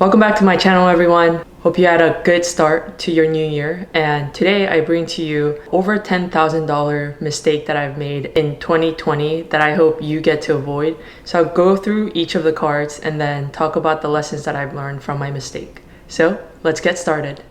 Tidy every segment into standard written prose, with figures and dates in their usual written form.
Welcome back to my channel, everyone. Hope you had a good start to your new year. And today I bring to you over $10,000 mistake that I've made in 2020 that I hope you get to avoid. So I'll go through each of the cards and then talk about the lessons that I've learned from my mistake. So let's get started.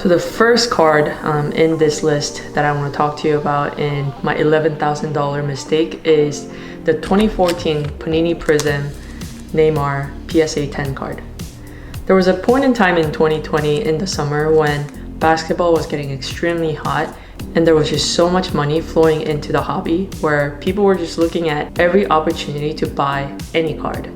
So the first card in this list that I want to talk to you about in my $11,000 mistake is the 2014 Panini Prism Neymar PSA 10 card. There was a point in time in 2020 in the summer when basketball was getting extremely hot and there was just so much money flowing into the hobby where people were just looking at every opportunity to buy any card.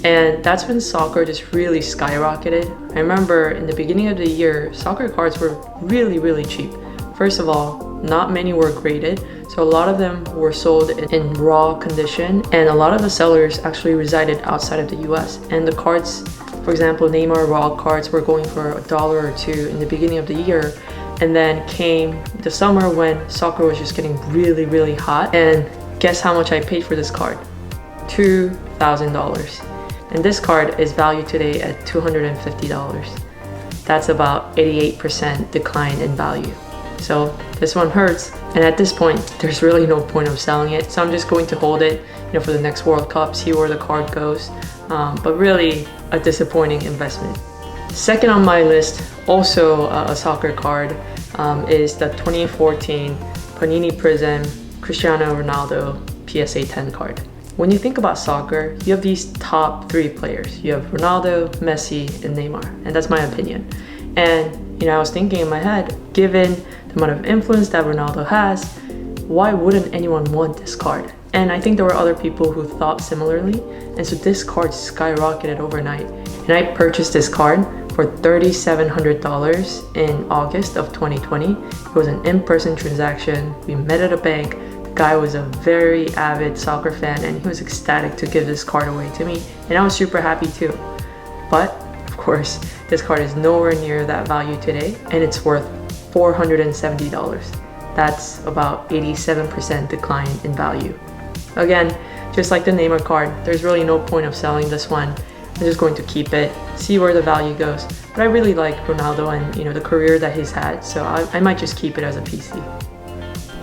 And that's when soccer just really skyrocketed. I remember in the beginning of the year, soccer cards were really cheap. First of all, not many were graded, so a lot of them were sold in raw condition, and a lot of the sellers actually resided outside of the US. And the cards, for example, Neymar raw cards were going for $1 or $2 in the beginning of the year, and then came the summer when soccer was just getting really hot. And guess how much I paid for this card? $2,000. And this card is valued today at $250. That's about 88% decline in value. So this one hurts, and at this point there's really no point of selling it, so I'm just going to hold it, for the next World Cup, see where the card goes. But really a disappointing investment. Second on my list, also a soccer card, is the 2014 Panini Prism Cristiano Ronaldo PSA 10 card. When you think about soccer, you have these top three players. You have Ronaldo, Messi, and Neymar, and that's my opinion. And I was thinking in my head, given the amount of influence that Ronaldo has, why wouldn't anyone want this card? And I think there were other people who thought similarly, and so this card skyrocketed overnight. And I purchased this card for $3,700 in August of 2020. It was an in-person transaction. We met at a bank. The guy was a very avid soccer fan, and he was ecstatic to give this card away to me, and I was super happy too. But of course, this card is nowhere near that value today, and it's worth $470. That's about 87% decline in value. Again, just like the Neymar card, there's really no point of selling this one. I'm just going to keep it, see where the value goes. But I really like Ronaldo and the career that he's had, so I might just keep it as a PC.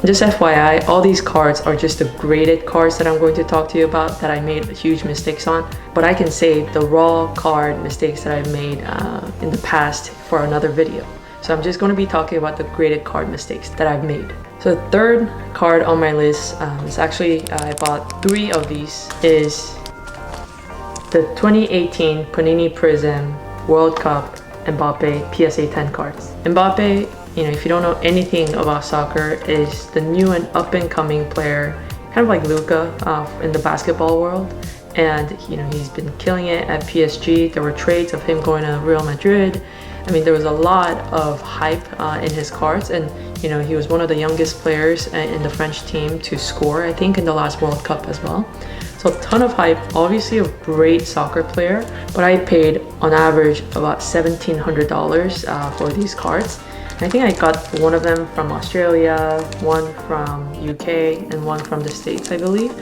Just FYI, all these cards are just the graded cards that I'm going to talk to you about that I made huge mistakes on, but I can save the raw card mistakes that I've made in the past for another video. So I'm just going to be talking about the graded card mistakes that I've made. So the third card on my list is actually, I bought 3 of these, is the 2018 Panini Prism World Cup Mbappe PSA 10 cards. Mbappe, if you don't know anything about soccer, is the new and up-and-coming player, kind of like Luka in the basketball world. And he's been killing it at PSG. There were trades of him going to Real Madrid. I mean, there was a lot of hype in his cards, and he was one of the youngest players in the French team to score, I think, in the last World Cup as well. So a ton of hype, obviously a great soccer player, but I paid on average about $1,700 for these cards. I think I got one of them from Australia, one from UK, and one from the States, I believe.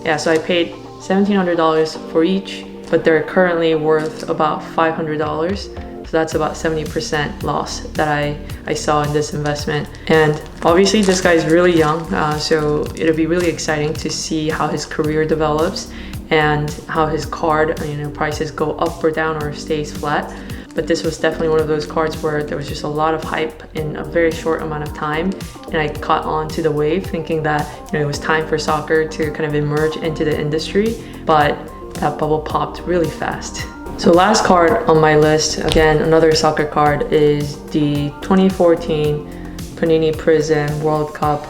Yeah, so I paid $1,700 for each, but they're currently worth about $500. So that's about 70% loss that I saw in this investment. And obviously this guy's really young, so it'll be really exciting to see how his career develops and how his card prices go up or down or stays flat. But this was definitely one of those cards where there was just a lot of hype in a very short amount of time, and I caught on to the wave thinking that it was time for soccer to kind of emerge into the industry, but that bubble popped really fast. So last card on my list, again another soccer card, is the 2014 Panini Prism World Cup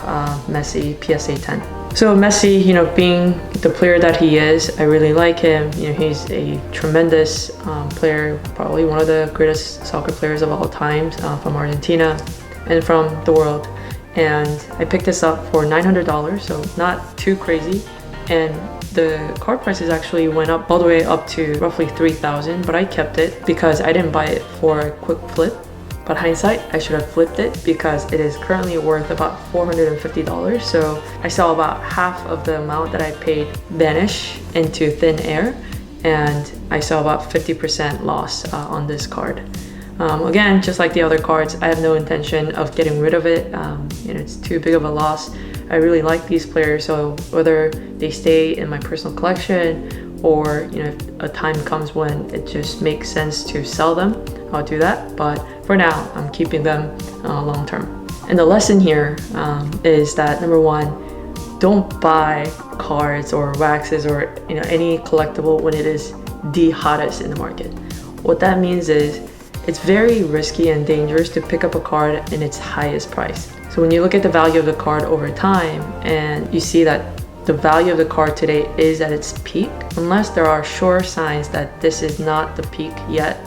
Messi PSA 10. So Messi, being the player that he is, I really like him. He's a tremendous player, probably one of the greatest soccer players of all time, from Argentina and from the world. And I picked this up for $900, so not too crazy. And the card prices actually went up all the way up to roughly $3,000, but I kept it because I didn't buy it for a quick flip. But hindsight, I should have flipped it because it is currently worth about $450. So I saw about half of the amount that I paid vanish into thin air. and I saw about 50% loss on this card. Again, just like the other cards, I have no intention of getting rid of it. It's too big of a loss. I really like these players, so whether they stay in my personal collection or if a time comes when it just makes sense to sell them, I'll do that. But for now, I'm keeping them long term. And the lesson here is that number one, don't buy cards or waxes or any collectible when it is the hottest in the market. What that means is it's very risky and dangerous to pick up a card in its highest price. So when you look at the value of the card over time and you see that the value of the card today is at its peak, unless there are sure signs that this is not the peak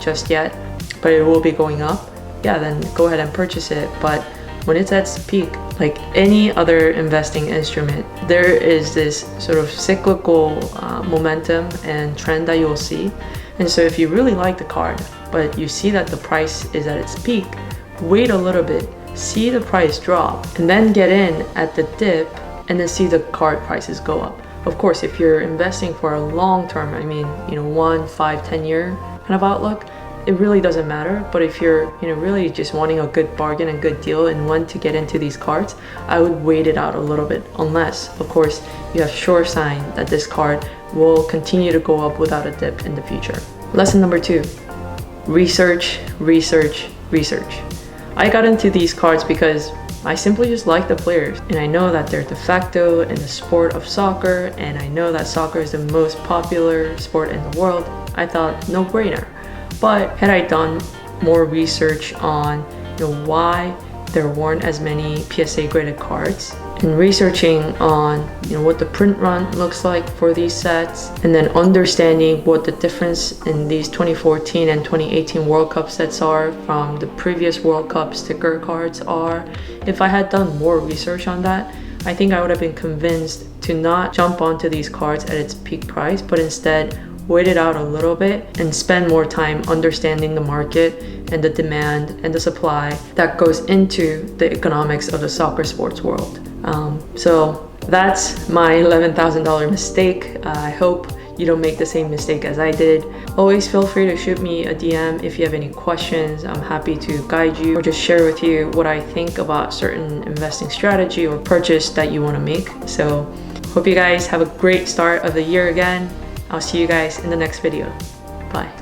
just yet, but it will be going up, yeah, then go ahead and purchase it. But when it's at its peak, like any other investing instrument, there is this sort of cyclical momentum and trend that you'll see. And so if you really like the card, but you see that the price is at its peak, wait a little bit, see the price drop, and then get in at the dip and then see the card prices go up. Of course, if you're investing for a long term, 1, 5, 10 year kind of outlook, it really doesn't matter. But if you're really just wanting a good bargain and good deal and want to get into these cards, I would wait it out a little bit, unless of course you have sure sign that this card will continue to go up without a dip in the future. Lesson number 2, research, research, research. I got into these cards because I simply just like the players, and I know that they're de facto in the sport of soccer, and I know that soccer is the most popular sport in the world. I thought no brainer. But had I done more research on why there weren't as many PSA graded cards, and researching on what the print run looks like for these sets, and then understanding what the difference in these 2014 and 2018 World Cup sets are from the previous World Cup sticker cards are, if I had done more research on that, I think I would have been convinced to not jump onto these cards at its peak price, but instead wait it out a little bit and spend more time understanding the market and the demand and the supply that goes into the economics of the soccer sports world. So that's my $11,000 mistake. I hope you don't make the same mistake as I did. Always feel free to shoot me a DM if you have any questions. I'm happy to guide you or just share with you what I think about certain investing strategy or purchase that you want to make. So hope you guys have a great start of the year again. I'll see you guys in the next video. Bye.